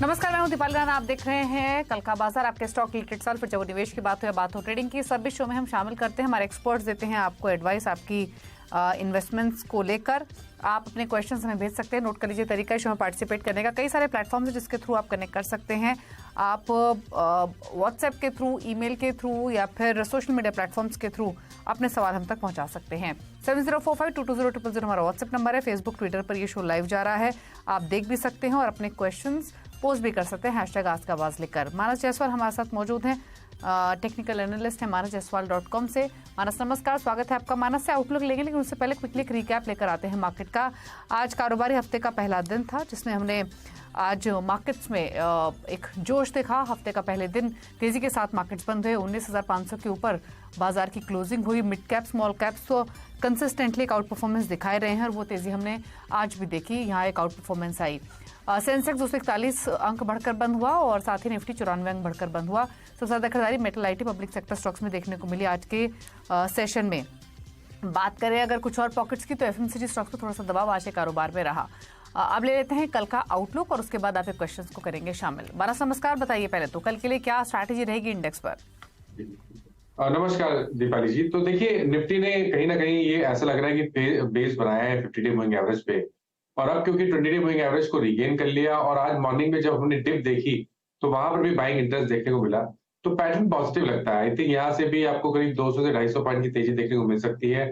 नमस्कार, मैं हूं दीपाली राणा। आप देख रहे हैं कल का बाजार। आपके स्टॉक लिमिटेड साल फिर जब निवेश की बात हो या बात हो ट्रेडिंग की, सभी शो में हम शामिल करते हैं। हमारे एक्सपर्ट्स देते हैं आपको एडवाइस आपकी इन्वेस्टमेंट्स को लेकर। आप अपने क्वेश्चंस हमें भेज सकते हैं। नोट कर लीजिए तरीका शो में पार्टिसिपेट करने का। कई सारे प्लेटफॉर्म्स हैं जिसके थ्रू आप कनेक्ट कर सकते हैं। आप व्हाट्सएप के थ्रू, ईमेल के थ्रू या फिर सोशल मीडिया प्लेटफॉर्म्स के थ्रू अपने सवाल हम तक पहुंचा सकते हैं। 7045220000 हमारा व्हाट्सएप नंबर है। फेसबुक, ट्विटर पर ये शो लाइव जा रहा है, आप देख भी सकते हैं और अपने क्वेश्चंस पोस्ट भी कर सकते हैं #आज लिखकर। मानस जायसवाल हमारे साथ मौजूद हैं, टेक्निकल एनालिस्ट है manasjaiswal.com से। मानस नमस्कार, स्वागत है आपका। मानस से आउटलुक लेंगे, लेकिन उससे पहले क्विकली एक रिकैप लेकर आते हैं मार्केट का। आज कारोबारी हफ्ते का पहला दिन था जिसमें हमने आज मार्केट्स में एक जोश देखा। हफ्ते का पहले दिन तेजी के साथ मार्केट्स बंद हुए। 19,500 के ऊपर बाजार की क्लोजिंग हुई। मिड कैप, स्मॉल कैप्स तो कंसिस्टेंटली एक आउट परफॉर्मेंस दिखाए रहे हैं और वो तेजी हमने आज भी देखी। यहाँ एक आउट परफॉर्मेंस आई। सेंसेक्स 241 अंक बढ़कर बंद हुआ और साथ ही निफ्टी 94 अंक बढ़कर बंद हुआ। सबसे ज्यादा खरीदारी metal, IT, public sector stocks में देखने को मिली आज के सेशन में। बात करें अगर कुछ और पॉकेट्स की, तो एफएमसीजी स्टॉक्स को थोड़ा सा दबाव आज के कारोबार में रहा। अब ले लेते हैं कल का आउटलुक और उसके बाद आप क्वेश्चंस को करेंगे शामिल। मानस नमस्कार, बताइए पहले तो कल के लिए क्या स्ट्रैटेजी रहेगी इंडेक्स पर? नमस्कार दीपाली जी। तो देखिए, निफ्टी ने कहीं ना कहीं ये ऐसा लग रहा है कि बेस बनाया है 50 डे मूविंग एवरेज पे, और अब क्योंकि 20 डे मूविंग एवरेज को रीगेन कर लिया और आज मॉर्निंग में जब हमने डिप देखी तो वहां पर भी बाइंग इंटरेस्ट देखने को मिला, तो पैटर्न पॉजिटिव लगता है। आई थिंक यहाँ से भी आपको करीब 200 से 250 पॉइंट की तेजी देखने को मिल सकती है।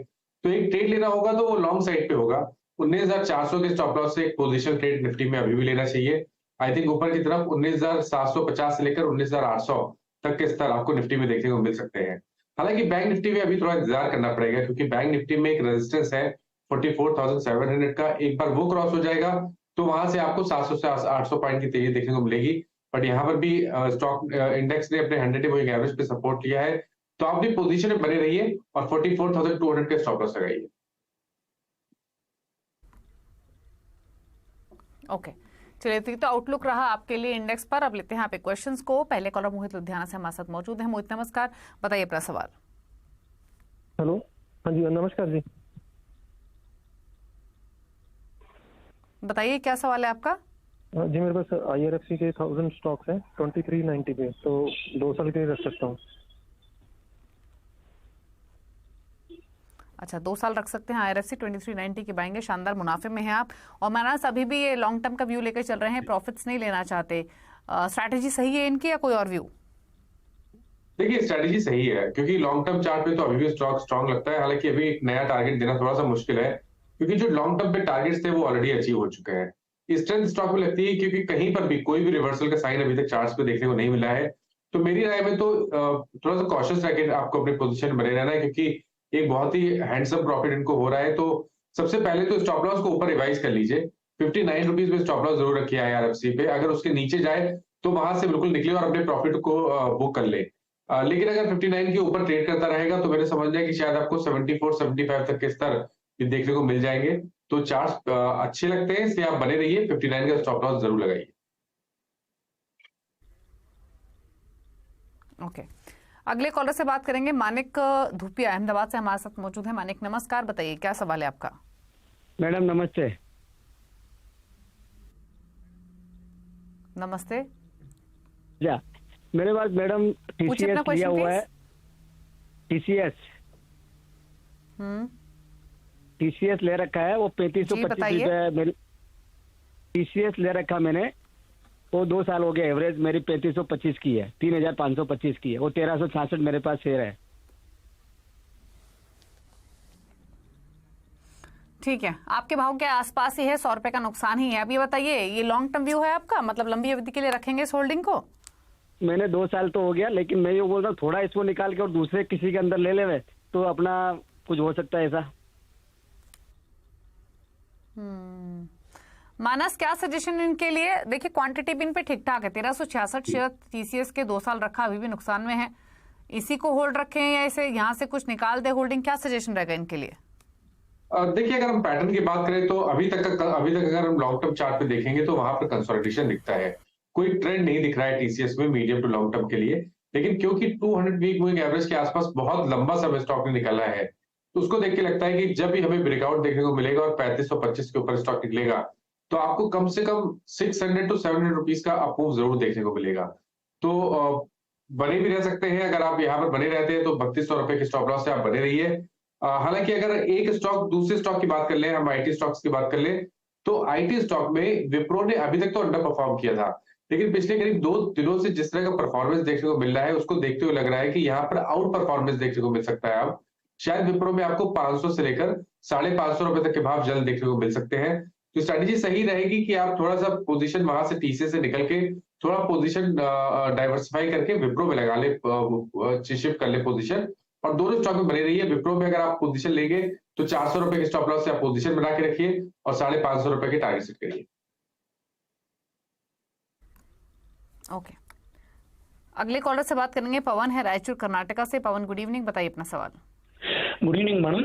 तो एक ट्रेड लेना होगा तो वो लॉन्ग साइड पे होगा। 19,400 के स्टॉप लॉस से एक पोजिशन ट्रेड निफ्टी में अभी भी लेना चाहिए। आई थिंक ऊपर की तरफ 19,750 से लेकर 19,800 तक के स्तर आपको निफ्टी में देखने को मिल सकते हैं। हालांकि बैंक निफ्टी में अभी थोड़ा इंतजार करना पड़ेगा, क्योंकि बैंक निफ्टी में एक रेजिस्टेंस है 44,700 का। एक बार वो क्रॉस हो जाएगा तो वहां से आपको 700 से 800 पॉइंट की तेजी देखने को मिलेगी। बट यहाँ पर भी स्टॉक इंडेक्स ने अपने 100 डे मूविंग एवरेज पे सपोर्ट लिया है, तो आप भी पोजीशन में बने रहिए और 44,200 के स्टॉप लॉस लगाइए। ओके, चलिए तो आउटलुक रहा आपके लिए इंडेक्स पर। अब लेते हैं आप क्वेश्चंस को। पहले कॉलर मोहित लुधियाना से हमारे साथ मौजूद है। मोहित नमस्कार, बताइए अपना सवाल। हेलो, हाँ जी नमस्कार जी। बताइए क्या सवाल है आपका? जी मेरे पास IRFC के 1000 स्टॉक्स हैं 2390 पे, तो 2 साल के लिए रख सकता हूँ। अच्छा, 2 साल रख सकते हैं। IRFC 2390 की बाएंगे, शानदार मुनाफे में हैं आप। और मानस अभी भी ये लॉन्ग टर्म का व्यू लेकर चल रहे हैं, प्रॉफिट्स नहीं लेना चाहते। स्ट्रैटेजी सही है इनकी या कोई और व्यू? देखिए, स्ट्रैटेजी सही है क्योंकि लॉन्ग टर्म चार्ट पे तो अभी भी स्टॉक स्ट्रांग लगता है। हालांकि अभी एक नया टारगेट देना थोड़ा सा मुश्किल है, क्योंकि जो लॉन्ग टर्म पे टारगेट्स थे वो ऑलरेडी अचीव हो चुके हैं। स्ट्रेंथ स्टॉक में लगती है क्योंकि कहीं पर भी कोई भी रिवर्सल का साइन अभी तक चार्ट्स पे देखने को नहीं मिला है। तो मेरी राय में तो थोड़ा सा कॉशियस रह के आपको अपनी पोजीशन बने रहना है, क्योंकि एक बहुत ही हैंडसम प्रॉफिट इनको हो रहा है। तो सबसे पहले तो स्टॉप लॉस को ऊपर रिवाइज कर लीजिए। 59 रुपीज में स्टॉप लॉस जरूर रखिए IRFC पे। अगर उसके नीचे जाए तो वहां से बिल्कुल निकले और अपने प्रॉफिट को बुक कर ले। लेकिन अगर 59 के ऊपर ट्रेड करता रहेगा तो मेरे समझना है कि शायद आपको 74, 75 तक के स्तर भी देखने को मिल जाएंगे। तो चार्ट अच्छे लगते हैं, इसलिए आप बने रहिए। 59 का स्टॉप लॉस जरूर लगाइए। ओके, अगले कॉलर से बात करेंगे। मानिक धुपिया अहमदाबाद से हमारे साथ मौजूद है। मानिक नमस्कार, बताइए क्या सवाल है आपका? मैडम नमस्ते। नमस्ते। या मेरे पास मैडम TCS लिया हुआ है। TCS ले रखा है, वो 3525 रुपए TCS ले रखा मैंने। वो 2 साल हो गया, एवरेज मेरी 3525 की है, 3525 की है। वो 1366 मेरे पास शेयर है। ठीक है, आपके भाव के आसपास ही है, 100 रुपए का नुकसान ही है। अब ये बताइए, ये लॉन्ग टर्म व्यू है आपका, मतलब लंबी अवधि के लिए रखेंगे इस होल्डिंग को? मैंने 2 साल तो हो गया, लेकिन मैं ये बोल रहा हूँ थोड़ा इसको निकाल के और दूसरे किसी के अंदर ले ले तो अपना कुछ हो सकता है ऐसा। मानस क्या सजेशन इनके लिए? देखिए क्वांटिटी भी इन पे ठीक ठाक है। 1366 शेयर TCS के 2 साल रखा, अभी भी नुकसान में है। इसी को होल्ड रखें या इसे यहाँ से कुछ निकाल दे होल्डिंग? क्या सजेशन रहेगा इनके लिए? देखिए, अगर हम पैटर्न की बात करें तो अभी तक अगर हम लॉन्ग टर्म चार्ट पे देखेंगे तो वहां पर कंसोलिडेशन दिखता है। कोई ट्रेंड नहीं दिख रहा है TCS में मीडियम टू लॉन्ग टर्म के लिए। लेकिन क्योंकि 200 वीक मूविंग एवरेज के आसपास बहुत लंबा समय स्टॉक ने निकाला है, तो उसको देख के लगता है कि जब भी हमें ब्रेकआउट देखने को मिलेगा और 3525 के ऊपर स्टॉक निकलेगा तो आपको कम से कम 600 to 700 रुपीज का अपूव जरूर देखने को मिलेगा। तो बने भी रह सकते हैं। अगर आप यहाँ पर बने रहते हैं तो 3200 रुपए के स्टॉप लॉस से आप बने रहिए। हालांकि अगर एक स्टॉक दूसरे स्टॉक की बात कर ले, हम आईटी स्टॉक्स की बात कर ले, तो आईटी स्टॉक में विप्रो ने अभी तक तो अंडर परफॉर्म किया था, लेकिन पिछले करीब 2 दिनों से जिस तरह का परफॉर्मेंस देखने को मिल रहा है उसको देखते हुए लग रहा है कि यहाँ पर आउट परफॉर्मेंस देखने को मिल सकता है। अब शायद विप्रो में आपको 500 से लेकर 550 रुपए तक के भाव जल्द देखने को मिल सकते हैं। तो स्ट्रेटेजी सही रहेगी कि आप थोड़ा सा पोजीशन वहां से टीसीएस से निकल के थोड़ा पोजीशन डाइवर्सिफाई करके विप्रो में लगा ले, शिफ्ट कर ले पोजीशन, और दोनों स्टॉक में बने रहिए। विप्रो में अगर आप पोजीशन लेंगे तो 400 रुपए के स्टॉप लॉस से आप पोजीशन बना के रखिए और 550 रुपए के टारगेट सेट करिए। ओके, अगले कॉलर से बात करेंगे। पवन है रायचूर कर्नाटका से। पवन, गुड इवनिंग, बताइए अपना सवाल। गुड इवनिंग मैडम,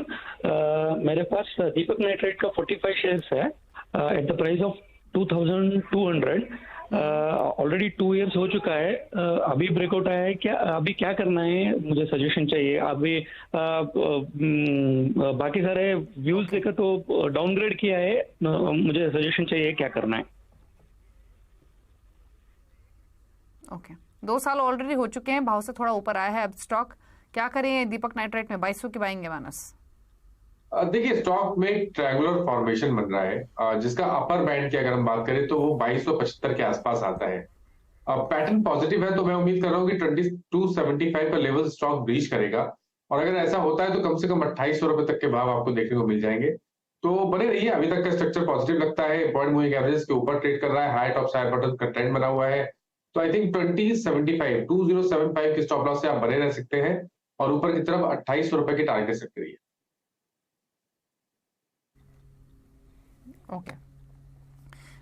मेरे पास दीपक नाइट्रेट का 45 शेयर्स है at the price of 2200। Already 2 years हो चुका है, अभी ब्रेकआउट आया है क्या? अभी क्या करना है, मुझे सजेशन चाहिए। अभी बाकी सारे व्यूज देखा तो डाउनग्रेड किया है, मुझे सजेशन चाहिए क्या करना है। ओके, 2 साल ऑलरेडी हो चुके हैं, भाव से थोड़ा ऊपर आया है अब स्टॉक, क्या करें दीपक नाइट्रेट में? 2200 की बाइंग है मानस। देखिए, स्टॉक में ट्रायंगुलर फॉर्मेशन बन रहा है, जिसका अपर बैंड की अगर हम बात करें तो वो 2275 के आसपास आता है। पैटर्न पॉजिटिव है, तो मैं उम्मीद कर रहा हूँ कि 2275 का लेवल स्टॉक ब्रीच करेगा, और अगर ऐसा होता है तो कम से कम 2800 रुपए तक के भाव आपको देखने को मिल जाएंगे। तो बने रहिए, अभी तक का स्ट्रक्चर पॉजिटिव लगता है, पॉइंट मूविंग एवरेज के ऊपर ट्रेड कर रहा है, हाई टॉप साइड बटन का ट्रेंड बना हुआ है। तो आई थिंक 2075 के स्टॉप लॉस से आप बने रह सकते हैं, और ऊपर की तरफ 2800 रुपए के टारगेट सेट करिए। ओके,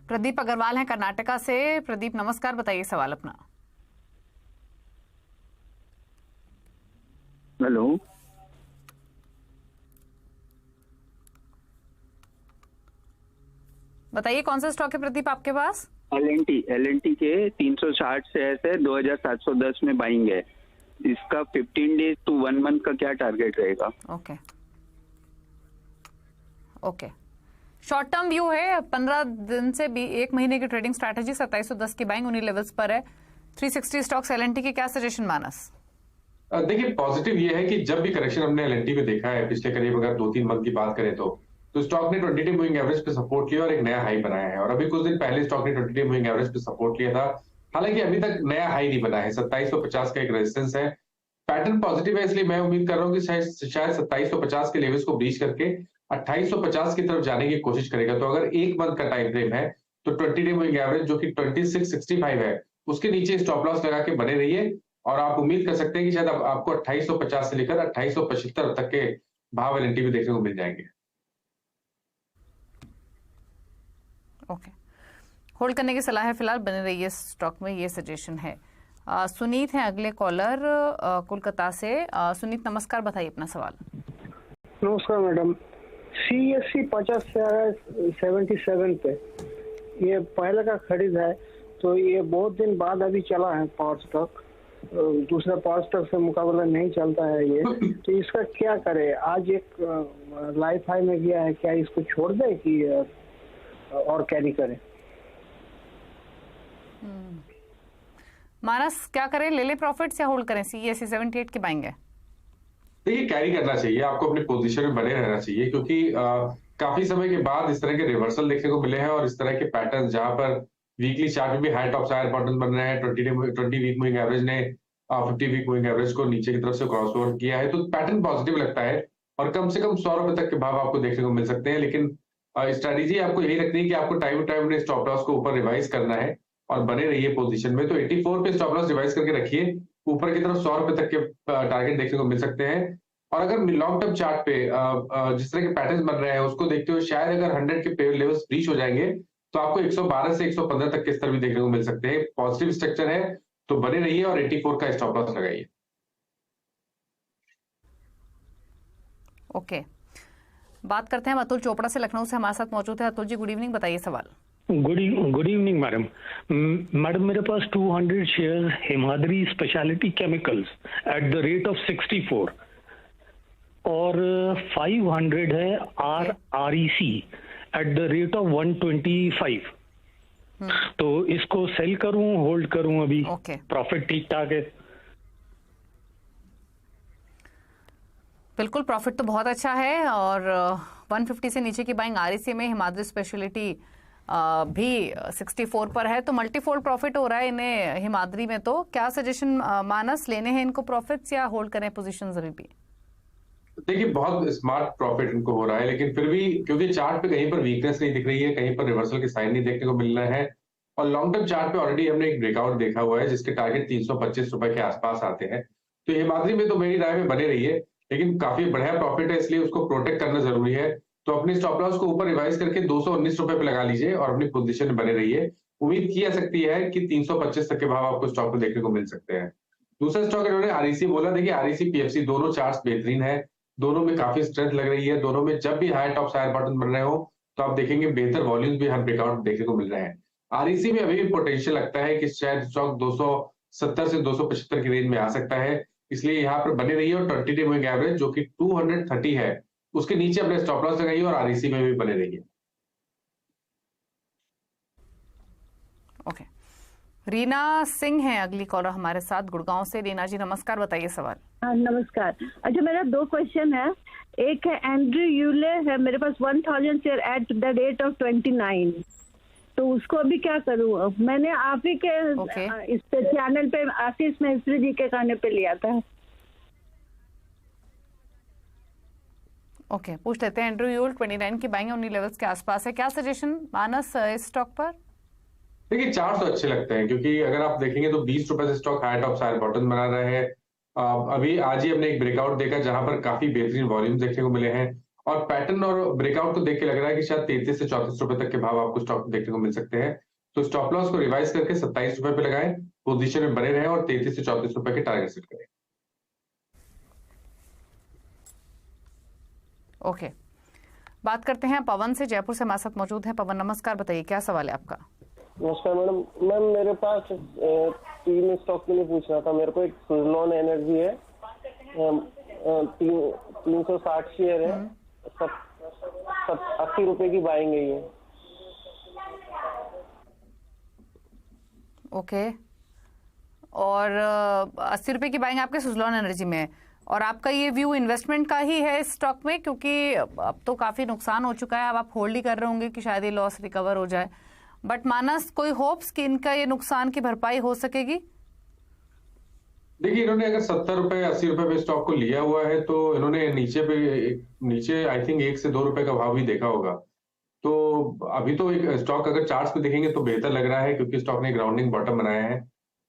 प्रदीप अग्रवाल है कर्नाटका से। प्रदीप नमस्कार, बताइए सवाल अपना। हेलो, बताइए कौन सा स्टॉक है प्रदीप आपके पास? एल&टी के 360 शेयर्स है, 2710 में बाइंग है। इसका 15 डेज टू 1 मंथ का क्या टारगेट रहेगा? Okay okay, short term view है, 15 दिन से भी 1 महीने की ट्रेडिंग स्ट्रैटेजी, 2710 की बाइंग उन्हीं लेवल्स पर है। 360 स्टॉक्स एल&टी के, क्या सजेशन मानस? देखिए, पॉजिटिव ये है कि जब भी करेक्शन हमने एल&टी में देखा है पिछले करीब अगर 2-3 मंथ की बात करें तो स्टॉक ने 20 डे मूविंग एवरेज पे सपोर्ट लिया और एक नया हाई बनाया है, और अभी कुछ दिन पहले स्टॉक ने 20 डे मूविंग एवरेज पे सपोर्ट लिया था। हालांकि अभी तक नया हाई नहीं बना है, 2750 का एक रेजिस्टेंस है। पैटर्न पॉजिटिव है, इसलिए मैं उम्मीद कर रहा हूँ कि शायद 2750 के लेवल्स को ब्रीच करके 2850 की तरफ जाने की कोशिश करेगा। तो अगर 1 मंथ का टाइम फ्रेम है तो 20 डे मूविंग एवरेज जो कि 2665 है उसके नीचे स्टॉप लॉस लगा के बने रहिए, और आप उम्मीद कर सकते हैं कि शायद आपको 2850 से लेकर 2875 तक के भाव एल&टी में देखने को मिल जाएंगे। ओके, होल्ड करने की सलाह है फिलहाल, बने रहिए स्टॉक में, ये सजेशन है। सुनीत है अगले कॉलर कोलकाता से। सुनीत नमस्कार, बताइए अपना सवाल। नमस्कार मैडम, CSC 50 से आ रहा है 77 पे, ये पहले का खरीद है, तो ये बहुत दिन बाद अभी चला है पावर स्टॉक, दूसरा पावर स्टॉक से मुकाबला नहीं चलता है ये, तो इसका क्या करे? आज एक लाइफ हाई में गया है, क्या इसको छोड़ दे कि और कैरी करे? मानस क्या करें, ले ले प्रॉफिट्स या होल्ड करें? CSC 78 की बाइंग है। देखिए, कैरी करना चाहिए, आपको अपनी पोजीशन में बने रहना चाहिए, क्योंकि काफी समय के बाद इस तरह के रिवर्सल देखने को मिले हैं, और इस तरह के पैटर्न जहां पर वीकली चार्ट में भी हाई टॉप साइड बटन बन रहे हैं, 20 वीक मूविंग एवरेज ने 50 वीक मूविंग एवरेज को नीचे की तरफ से क्रॉस ओवर किया है, तो पैटर्न पॉजिटिव लगता है, और कम से कम 100 रुपए तक के भाव आपको देखने को मिल सकते हैं। लेकिन स्ट्रेटेजी आपको यही रखनी है कि आपको time to time stop loss को ऊपर रिवाइज करना है और बने रहिए पोजीशन में। तो 84 पे स्टॉप लॉस रिवाइज करके रखिए, ऊपर की तरफ 100 रुपए तक के टारगेट देखने को मिल सकते हैं। और अगर लॉन्ग टर्म चार्ट पे जिस तरह के पैटर्न्स बन रहे हैं उसको देखते हुए शायद अगर 100 के लेवल्स ब्रीच हो जाएंगे तो आपको 112 से 115 तक के स्तर भी देखने को मिल सकते हैं। पॉजिटिव स्ट्रक्चर है, तो बने रहिए और 84 का स्टॉप लॉस लगाइए। ओके, बात करते हैं अतुल चोपड़ा से, लखनऊ से हमारे साथ मौजूद है। अतुल जी गुड इवनिंग, बताइए सवाल। गुड इवनिंग मैडम, मेरे पास 200 shares Himadri speciality chemicals at the rate of 64 और 500 है REC at the rate of 125। तो इसको सेल करूं, होल्ड करूं? अभी ओके, प्रॉफिट ठीक ठाक है? बिल्कुल प्रॉफिट तो बहुत अच्छा है। और 150 से नीचे की बाइंग आरईसी में, हिमाद्री स्पेशलिटी भी 64 पर है, तो मल्टीफोल्ड प्रॉफिट हो रहा है इन्हें हिमाद्री में। तो क्या सजेशन मानस, लेने हैं इनको प्रॉफिट्स या होल्ड करें पोजीशंस अभी भी? देखिए बहुत स्मार्ट प्रॉफिट इनको हो रहा है, लेकिन फिर भी क्योंकि चार्ट पे कहीं पर वीकनेस नहीं दिख रही है, कहीं पर रिवर्सल के साइन नहीं देखने को मिल रहे हैं, और लॉन्ग टर्म चार्ट पे ऑलरेडी हमने एक ब्रेकआउट देखा हुआ है जिसके टारगेट 325 रुपए के आसपास आते हैं। तो हिमाद्री में तो मेरी राय में बने रही है, लेकिन काफी बढ़िया प्रॉफिट है, इसलिए उसको प्रोटेक्ट करना जरूरी है। तो अपनी स्टॉप लॉस को ऊपर रिवाइज करके 219 रुपए पे लगा लीजिए और अपनी पोजीशन में बने रहिए। उम्मीद की जा सकती है कि 325 तक के भाव आपको स्टॉक में देखने को मिल सकते हैं। दूसरा स्टॉक इन्होंने आरईसी बोला। देखिए आरईसी पीएफसी दोनों चार्ट्स बेहतरीन है, दोनों में काफी स्ट्रेंथ लग रही है। दोनों में जब भी हाई टॉप हायर बॉटम बन रहे हो तो आप देखेंगे बेहतर वॉल्यूम भी हर ब्रेकआउट देखने को मिल रहे हैं। आरईसी में अभी भी पोटेंशियल लगता है कि शायद स्टॉक 270 से 275 की रेंज में आ सकता है, इसलिए यहाँ पर बने रहिए। और 20 डे मूविंग एवरेज जो कि 230 है उसके नीचे अपने स्टॉप लॉस लगाइए और आरईसी में भी बने रहिए। ओके, रीना सिंह है अगली कॉलर हमारे साथ गुड़गांव से। रीना जी नमस्कार, बताइए सवाल। नमस्कार। अच्छा, मेरा 2 क्वेश्चन है। एक है एंड्रयू यूले है मेरे पास 1000 share at the rate of 29, तो उसको अभी क्या करूँ? मैंने आप ही के इस पे चैनल पे आशीष मिश्री जी के कहने पे लिया था। ओके, पूछ लेते हैं। एंड्रयू यूल 29 की बाइंग उन्हीं लेवल्स के आसपास है, क्या सजेशन मानस इस स्टॉक पर? देखिए चार्ट तो अच्छे लगते हैं, क्योंकि अगर आप देखेंगे तो 20 रुपए से stock high top higher bottom बना रहे हैं। अभी आज ही हमने एक ब्रेकआउट देखा जहां पर काफी बेहतरीन वॉल्यूम देखने को मिले हैं, और पैटर्न और ब्रेकआउट को देख के लग रहा है कि शायद 33 से 34 रुपए तक के भाव आपको स्टॉक देखने को मिल सकते हैं। तो स्टॉप लॉस को रिवाइज करके 27 रुपए पे लगाएं, पोजीशन में बने रहें और 33 से 34 रुपए के टारगेट सेट करें। ओके, बात करते हैं पवन से, जयपुर से हमारे साथ मौजूद है। पवन नमस्कार, बताइए क्या सवाल है आपका? नमस्कार मैडम। मैम मेरे पास 3 स्टॉक के लिए पूछना था। मेरे को एक सुजलॉन एनर्जी है, 360 शेयर है, 80 रुपए की बाइंग है ये। ओके, और 80 रुपए की बाइंग आपके सुजलॉन एनर्जी में है, और आपका ये व्यू इन्वेस्टमेंट का ही है इस स्टॉक में, क्योंकि अब तो काफी नुकसान हो चुका है, अब आप होल्ड ही कर रहे होंगे कि शायद ये लॉस रिकवर हो जाए। बट मानस, कोई होप्स कि इनका ये नुकसान की भरपाई हो सकेगी? देखिए इन्होंने अगर 70 रुपए 80 रुपए पे स्टॉक को लिया हुआ है तो इन्होंने नीचे आई थिंक 1 से 2 रुपए का भाव भी देखा होगा। तो अभी तो एक स्टॉक अगर चार्ट्स पे देखेंगे तो बेहतर लग रहा है, क्योंकि स्टॉक ने ग्राउंडिंग बॉटम बनाया है,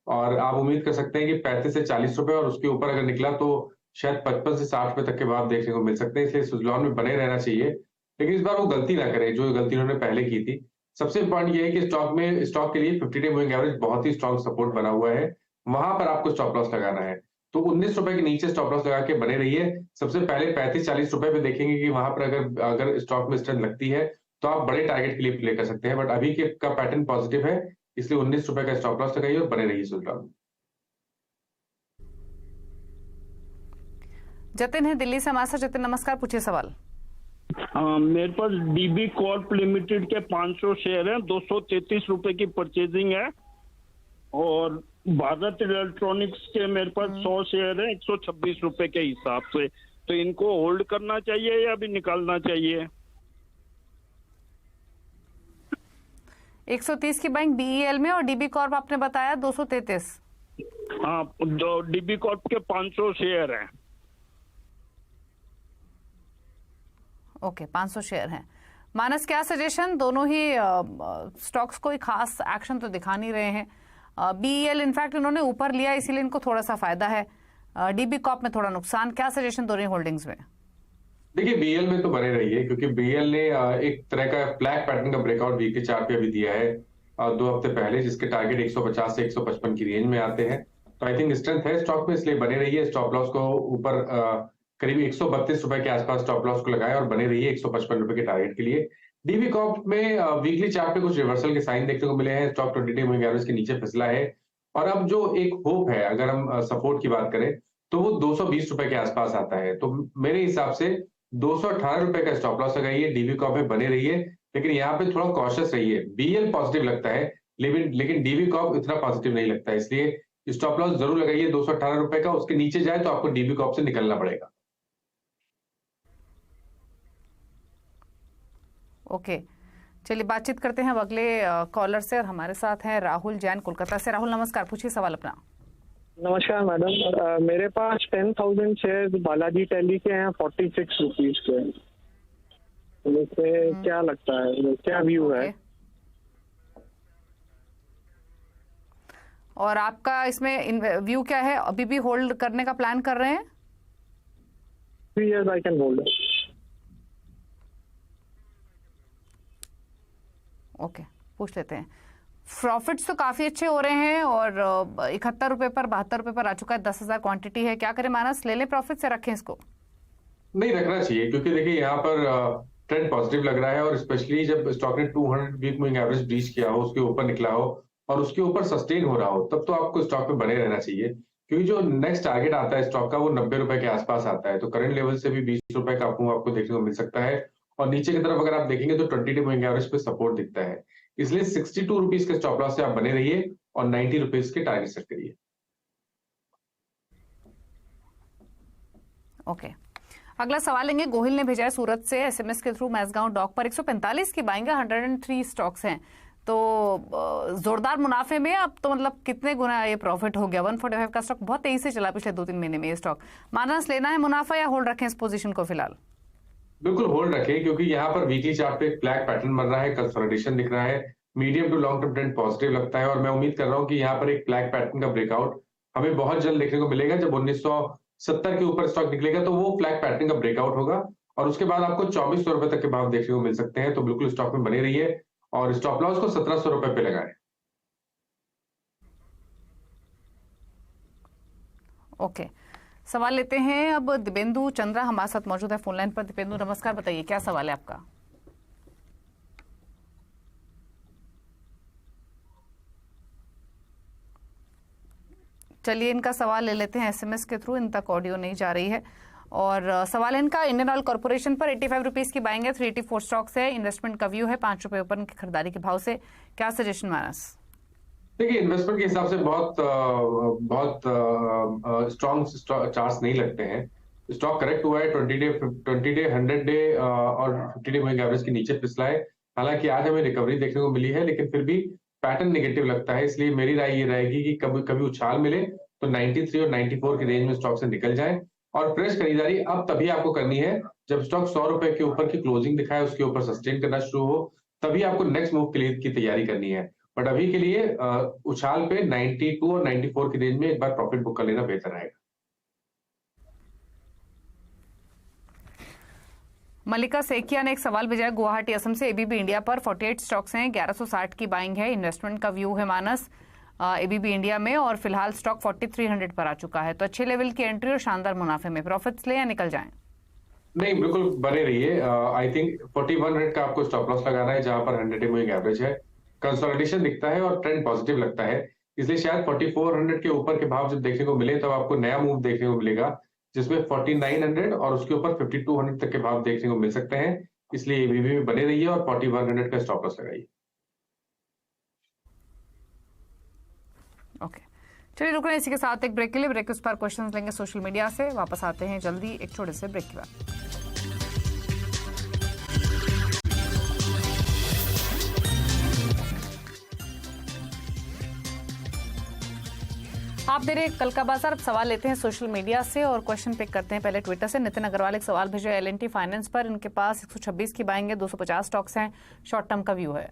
और आप उम्मीद कर सकते हैं कि 35 से 40 रुपए और उसके ऊपर अगर निकला तो शायद 55 से 60 रुपए तक के भाव देखने को मिल सकते हैं। इसलिए सुजलॉन में बने रहना चाहिए, लेकिन इस बार वो गलती ना करें जो गलती उन्होंने पहले की थी। सबसे इंपॉर्टेंट ये है कि स्टॉक के लिए 50 डे मूविंग एवरेज बहुत ही स्ट्रॉन्ग सपोर्ट बना हुआ है, वहां पर आपको स्टॉप लॉस लगाना है। तो 19 रुपए के नीचे स्टॉप लॉस लगा के बने रहिए। सबसे पहले 35-40 रुपए पे देखेंगे कि वहां पर अगर स्टॉक में स्ट्रेंथ लगती है तो आप बड़े टारगेट के लिए प्ले कर सकते हैं। बट अभी का पैटर्न पॉजिटिव है, इसलिए 19 रुपए का स्टॉप लॉस लगाइए और बने रहिए सुजलॉन। जतिन है दिल्ली से हमारे साथ। जतिन नमस्कार, पूछिए सवाल। मेरे पास डीबी कॉर्प लिमिटेड के 500 शेयर हैं, 233 रुपए की परचेजिंग है, और भारत इलेक्ट्रॉनिक्स के मेरे पास 100 शेयर है 126 रुपए के हिसाब से। तो इनको होल्ड करना चाहिए या अभी निकालना चाहिए? 130 की बाइंग बीईएल में, और डीबी कॉर्प आपने बताया 233। हाँ, डीबी कॉर्प के 500 शेयर हैं। ओके, 500 शेयर हैं। मानस, क्या सजेशन? दोनों ही स्टॉक्स कोई खास एक्शन तो दिखा नहीं रहे हैं। बीईएल इनफैक्ट इन्होंने ऊपर लिया, इसीलिए इनको थोड़ा सा फायदा है। डीबी कॉर्प में थोड़ा नुकसान। क्या सजेशन दोनों होल्डिंग्स में? देखिए बीएल में तो बने रहिए, क्योंकि बीएल ने एक तरह का फ्लैग पैटर्न का ब्रेकआउट वीकली चार्ट पे अभी दिया है 2 हफ्ते पहले, जिसके टारगेट 150 से 155 की रेंज में आते हैं। तो आई थिंक स्ट्रेंथ है स्टॉक में, इसलिए बने रहिए। स्टॉप लॉस को ऊपर करीब 132 रुपए के आसपास स्टॉप लॉस को लगाए और बने रहिए 155 रुपए के टारगेट के लिए। डीबी कॉर्प में वीकली चार्ट पे कुछ रिवर्सल के साइन देखने को मिले हैं। स्टॉक 20 डे मूविंग एवरेज के नीचे फिसला है, और अब जो एक होप है, अगर हम सपोर्ट की बात करें तो वो 220 रुपए के आसपास आता है। तो मेरे हिसाब से 218 रुपए का स्टॉप लॉस लगाइए, डीबी कॉर्प में बने रहिए, लेकिन यहाँ पे थोड़ा कॉशियस रहिए। BL पॉजिटिव लगता है, लेकिन DB कॉर्प इतना पॉजिटिव नहीं लगता है, इसलिए स्टॉप लॉस जरूर लगाइए 218 रुपए का। उसके नीचे जाए तो आपको DB कॉर्प से निकलना पड़ेगा। ओके, चलिए बातचीत करते हैं अब अगले कॉलर से, और हमारे साथ हैं राहुल जैन कोलकाता से। राहुल नमस्कार, पूछिए सवाल अपना। नमस्कार मैडम, मेरे पास 10,000 शेयर बालाजी टेली के हैं 46 रुपीज के। मुझे क्या लगता है, क्या व्यू है? और आपका इसमें व्यू क्या है? अभी भी होल्ड करने का प्लान कर रहे हैं? 3 years I can hold. Okay, पूछ लेते हैं। प्रॉफिट्स तो काफी अच्छे हो रहे हैं और 71 रुपए पर 72 रुपए पर आ चुका है। 10,000 क्वांटिटी है, क्या करें मानस? ले लें प्रॉफिट से, रखें इसको? नहीं, रखना चाहिए, क्योंकि देखिए यहाँ पर ट्रेंड पॉजिटिव लग रहा है, और स्पेशली जब स्टॉक ने 200 वीक मूविंग एवरेज ब्रीच किया हो, उसके ऊपर निकला हो और उसके ऊपर सस्टेन हो रहा हो, तब तो आपको स्टॉक में बने रहना चाहिए। क्योंकि जो नेक्स्ट टारगेट आता है स्टॉक का वो 90 रुपए के आसपास आता है, तो करंट लेवल से भी 20 रुपए का आपको देखने को मिल सकता है। और नीचे की तरफ अगर आप देखेंगे तो 20 डे मूविंग एवरेज पे सपोर्ट दिखता है, इसलिए 62 रुपीज के स्टॉप लॉस से आप बने रहिए और 90 रुपीज के टारगेट सेट करिए। ओके, अगला सवाल लेंगे। गोहिल ने भेजा है सूरत से SMS के थ्रू। मैसगांव डॉक पर 145 की बाइंग है, 103 स्टॉक्स हैं, तो जोरदार मुनाफे में। अब तो मतलब कितने गुना ये प्रॉफिट हो गया? 145 का स्टॉक बहुत तेजी से चला पिछले 2-3 महीने में। ये स्टॉक मानस लेना है मुनाफा या होल्ड रखें इस पोजीशन को फिलहाल? बिल्कुल होल्ड रखें, क्योंकि यहाँ पर वीकली चार्ट पे एक फ्लैग पैटर्न बन रहा है, कंसोलिडेशन दिख रहा है, medium to long term trend positive लगता है, और मैं उम्मीद कर रहा हूँ कि यहाँ पर एक फ्लैग पैटर्न का ब्रेकआउट हमें बहुत जल्द देखने को मिलेगा। जब 1970 के ऊपर स्टॉक निकलेगा तो वो फ्लैग पैटर्न का ब्रेकआउट होगा, और उसके बाद आपको 2400 रुपए तक के भाव देखने को मिल सकते हैं। तो बिल्कुल स्टॉक में बने रहिए और स्टॉप लॉस को 1700 रुपए पे लगाएं। ओके, सवाल लेते हैं अब। दिपेंदु चंद्रा हमारे साथ मौजूद है फोन लाइन पर। दिपेंदु नमस्कार, बताइए क्या सवाल है आपका? चलिए इनका सवाल ले लेते हैं SMS के थ्रू, इन तक ऑडियो नहीं जा रही है। और सवाल है इनका, इंडियन ऑयल कॉर्पोरेशन पर 85 रुपीज की बाइंग है, 384 स्टॉक्स है, इन्वेस्टमेंट का व्यू है 5 रुपए ऊपर की खरीदारी के भाव से, क्या सजेशन मानस? देखिए, इन्वेस्टमेंट के हिसाब से बहुत स्ट्रॉन्ग चार्ट्स नहीं लगते हैं। स्टॉक करेक्ट हुआ है, 20 डे 100 डे और 50 डे मूविंग एवरेज के नीचे फिसला है। हालांकि आज हमें रिकवरी देखने को मिली है, लेकिन फिर भी पैटर्न नेगेटिव लगता है, इसलिए मेरी राय ये रहेगी कि कभी कभी उछाल मिले तो 93 और 94 की रेंज में स्टॉक से निकल जाए। और फ्रेश खरीदारी अब तभी आपको करनी है जब स्टॉक 100 रुपए के ऊपर की क्लोजिंग दिखाए, उसके ऊपर सस्टेन करना शुरू हो, तभी आपको नेक्स्ट मूव के लिए की तैयारी करनी है। बट अभी के लिए उछाल पे 92 और 94 की रेंज में एक बार प्रॉफिट बुक कर लेना बेहतर रहेगा। मल्लिका सेकिया ने एक सवाल भेजा है गुवाहाटी असम से। एबीबी इंडिया पर 48 स्टॉक्स हैं, 1160 की बाइंग है, इन्वेस्टमेंट का व्यू है मानस एबीबी इंडिया में, और फिलहाल स्टॉक 4300 पर आ चुका है। तो अच्छे लेवल की एंट्री और शानदार मुनाफे में, प्रॉफिट्स ले या निकल जाएं? नहीं, बिल्कुल बने रहिए। आई थिंक 4100 का आपको स्टॉप लॉस लगाना है, जहां पर 100 डे मूविंग एवरेज है, कंसोलिडेशन दिखता है और ट्रेंड पॉजिटिव लगता है, इसलिए शायद 4400 के ऊपर के भाव जब देखने को मिले तब आपको नया मूव देखने को मिलेगा, जिसमें 4900 और उसके ऊपर 5200 तक के भाव देखने को मिल सकते हैं। इसलिए एबीबी में बने रहिए और 4100 का स्टॉप लॉस लगाइए। ओके, चलिए रुक रहे हैं इसी के साथ एक ब्रेक के लिए। ब्रेक उस पर क्वेश्चंस लेंगे सोशल मीडिया से, वापस आते हैं जल्दी एक छोटे से ब्रेक के बाद। आप दे रहे कल का बाजार। अब सवाल लेते हैं सोशल मीडिया से और क्वेश्चन पिक करते हैं पहले ट्विटर से। नितिन अग्रवाल एक सवाल भेजा है L&T फाइनेंस पर, इनके पास 126 की बाइंग है, 250 स्टॉक्स हैं, शॉर्ट टर्म का व्यू है।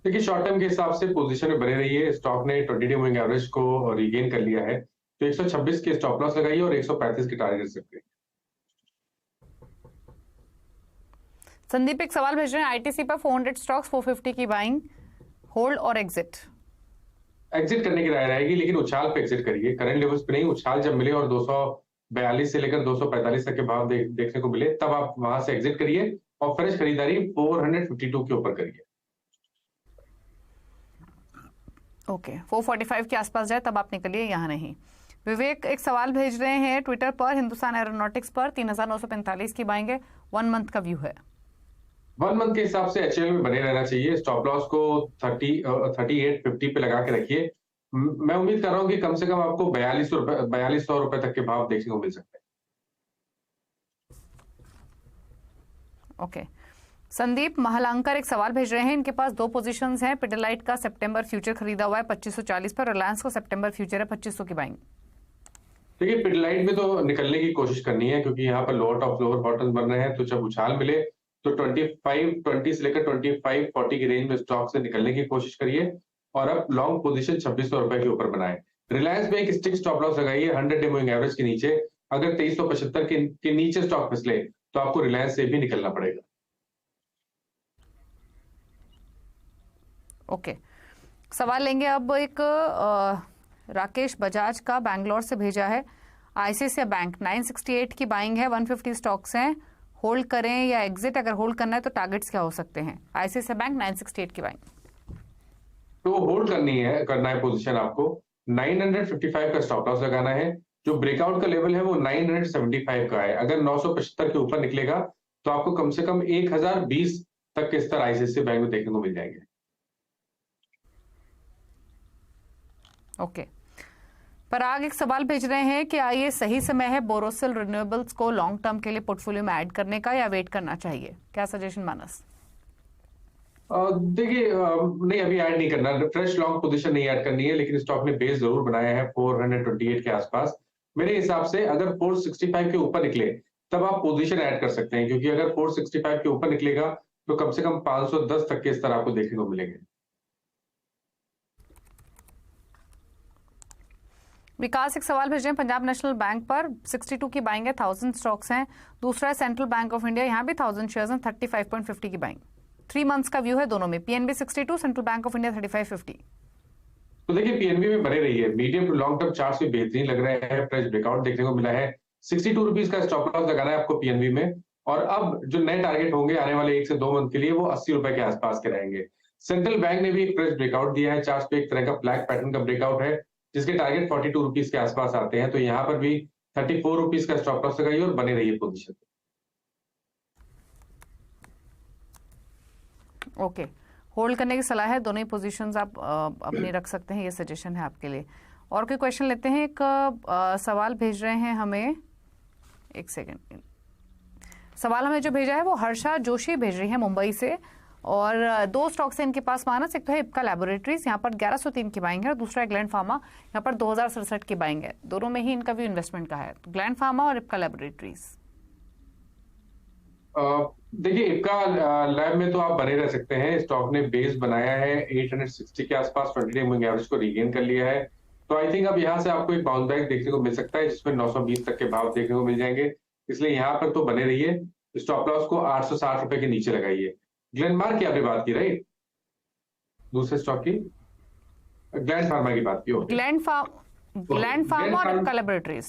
देखिए, शॉर्ट टर्म के हिसाब से पोजीशन में बने रहिए। स्टॉक ने 20 डे मूविंग एवरेज को रीगेन कर लिया है, तो 126 के स्टॉप लॉस लगाइए और 135 के टारगेट सेट करिए। संदीप एक सवाल भेज रहे हैं आईटीसी पर 400 स्टॉक्स, 450 की बाइंग, होल्ड और एग्जिट? एग्जिट करने की राय रहेगी, लेकिन उछाल पे एग्जिट करिए, करंट लेवल्स पे नहीं। उछाल जब मिले और 242 से लेकर 245 तक के भाव देखने को मिले, तब आप वहां से एग्जिट करिए और फ्रेश खरीदारी 452 के ऊपर करिए। ओके, 445 के आसपास जाए तब आप निकलिए, यहाँ नहीं। विवेक एक सवाल भेज रहे हैं ट्विटर पर, हिंदुस्तान एरोनॉटिक्स पर 3945 की बाइंग है, 1 मंथ का व्यू है। 1 मंथ के हिसाब से HL में बने रहना चाहिए। स्टॉप लॉस को 3850 पे लगा के रखिए। मैं उम्मीद कर रहा हूं कि कम से कम आपको 4200 रुपए तक के भाव देखने को मिल सकते हैं। ओके, संदीप महलांकर एक सवाल भेज रहे हैं। इनके पास 2 पोजीशंस हैं। पिडिलाइट का सितंबर फ्यूचर खरीदा हुआ है 2540 पर, रिलायंस का सितंबर फ्यूचर है 2500 की बाइंग। देखिए, पिडिलाइट में तो निकलने की कोशिश करनी है क्योंकि यहाँ पर लोअर टॉप लोअर बॉटम बन रहे हैं, तो जब उछाल मिले तो 2520 से लेकर 2540 की रेंज में स्टॉक से निकलने की कोशिश करिए और अब लॉन्ग पोजीशन 2600 रुपए के ऊपर बनाए। रिलायंस में एक स्टिक स्टॉप लॉस लगाइए 100 डे मूविंग एवरेज के नीचे। अगर 2375 के नीचे स्टॉक फिसले तो आपको रिलायंस से भी निकलना पड़ेगा। ओके, सवाल लेंगे अब एक राकेश बजाज का बैंगलोर से भेजा है। आईसीआईसीआई बैंक 968 की बाइंग है, 150 स्टॉक्स हैं, होल्ड करें या एग्जिट? अगर होल्ड करना है तो टारगेट्स क्या हो सकते हैं? आईसीआईसीआई बैंक 968 की बाइंग तो होल्ड करना है पोजीशन आपको। 955 का स्टॉप लॉस लगाना है। जो ब्रेकआउट का लेवल है वो 975 का है। अगर 975 के ऊपर निकलेगा तो आपको कम से कम 1020 तक के स्तर आईसीआईसीआई बैंक में देखने को मिल जाएंगे। ओके, पराग एक सवाल भेज रहे हैं कि आइए सही समय है बोरोसिल रिन्यूएबल्स को लॉन्ग टर्म के लिए पोर्टफोलियो में ऐड करने का या वेट करना चाहिए? क्या सजेशन मानस? देखिए, नहीं, अभी ऐड नहीं करना। फ्रेश लॉन्ग पोजीशन नहीं ऐड करनी है, लेकिन स्टॉक ने बेस जरूर बनाया है 428 के आसपास। मेरे हिसाब से अगर 465 के ऊपर निकले तब आप पोजीशन ऐड कर सकते हैं, क्योंकि अगर 465 के ऊपर निकलेगा तो कम से कम 510 तक के स्तर आपको देखने को मिलेंगे। विकास एक सवाल भेज रहे हैं पंजाब नेशनल बैंक पर। 62 की बाइंग है, 1000 स्टॉक्स हैं। दूसरा है सेंट्रल बैंक ऑफ इंडिया, यहाँ भी 1000 शेयर्स हैं, 35.50 की बाइंग। 3 मंथ्स का व्यू है दोनों में। PNB 62, Central Bank of India 35.50। तो देखिए, पीएनबी में बने रही है। Medium to long term charts भी बेहतरीन लग रहे हैं। फ्रेश ब्रेकआउट देखने को मिला है। 62 रुपीज का स्टॉप लॉस लगाना है आपको पीएनबी में। और अब जो नए टारगेट होंगे आने वाले 1 से 2 मंथ के लिए वो 80 रुपए के आसपास के रहेंगे। सेंट्रल बैंक ने भी एक फ्रेश ब्रेकआउट दिया है। चार्ट्स पे एक तरह का ब्लैक पैटर्न का ब्रेकआउट है, जिसके टारगेट 42 रुपीज के आसपास आते हैं। तो यहाँ पर भी 34 रुपीज का स्टॉप लॉस लगाइए और बने रहिए पोजीशन। ओके, होल्ड करने की सलाह है। दोनों ही पोजीशंस आप अपनी रख सकते हैं, ये सजेशन है आपके लिए। और कोई क्वेश्चन लेते हैं। एक सवाल भेज रहे हैं हमें, एक सेकेंड। सवाल हमें जो भेजा है वो हर्षा जोशी भेज रही है मुंबई से, और 2 स्टॉक्स हैं इनके पास मानस। एक तो है इप्का लैबोरेटरीज, यहाँ पर 1103 की बाइंग है, और दूसरा है ग्लैंड फार्मा, यहाँ पर 2067 की बाइंग है। दोनों में ही इनका व्यू इन्वेस्टमेंट का है, तो ग्लैंड फार्मा और इप्का लैबोरेटरीज। देखिए, इप्का लैब में तो आप बने रह सकते हैं। स्टॉक ने बेस बनाया है 860 के आसपास, 20 डे मूविंग एवरेज को रीगेन कर लिया है। तो आई थिंक अब यहाँ से आपको एक बाउंस बैक देखने को मिल सकता है, जिसमें 920 तक के भाव देखने को मिल जाएंगे। इसलिए यहाँ पर तो बने रहिए। स्टॉप लॉस को 860 रुपए के नीचे लगाइए। ग्लेनमार्क की आपने बात की, राइट? दूसरे स्टॉक की, ग्लैंड फार्मा की बात की होगी। ग्लैंड फार्मा और इप्का लैबोरेटरीज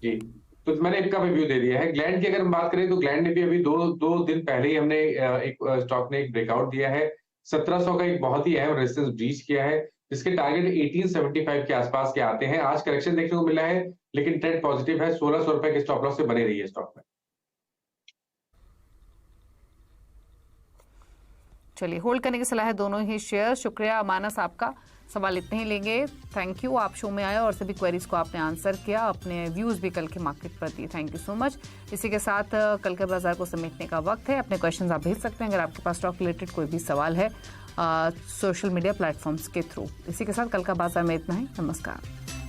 जी। तो मैंने इप्का पे व्यू दे दिया है। ग्लैंड की अगर हम बात करें तो ग्लैंड ने भी अभी दो दिन पहले ही हमने एक स्टॉक ने एक ब्रेकआउट दिया है। 1700 का एक बहुत ही अहम रेजिस्टेंस ब्रीच किया है, जिसके टारगेट 1875 के आसपास के आते हैं। आज करेक्शन देखने को मिला है, लेकिन ट्रेंड पॉजिटिव है। 1600 रुपए के स्टॉप लॉस से बने रही है स्टॉक में। चलिए, होल्ड करने की सलाह है दोनों ही शेयर। शुक्रिया मानस, आपका सवाल इतने ही लेंगे। थैंक यू, आप शो में आए और सभी क्वेरीज को आपने आंसर किया, अपने व्यूज भी कल के मार्केट पर दिए। Thank you so much. इसी के साथ कल के बाजार को समेटने का वक्त है। अपने क्वेश्चंस आप भेज सकते हैं अगर आपके पास स्टॉक रिलेटेड कोई भी सवाल है सोशल मीडिया प्लेटफॉर्म्स के थ्रू। इसी के साथ कल का बाजार में इतना ही। नमस्कार।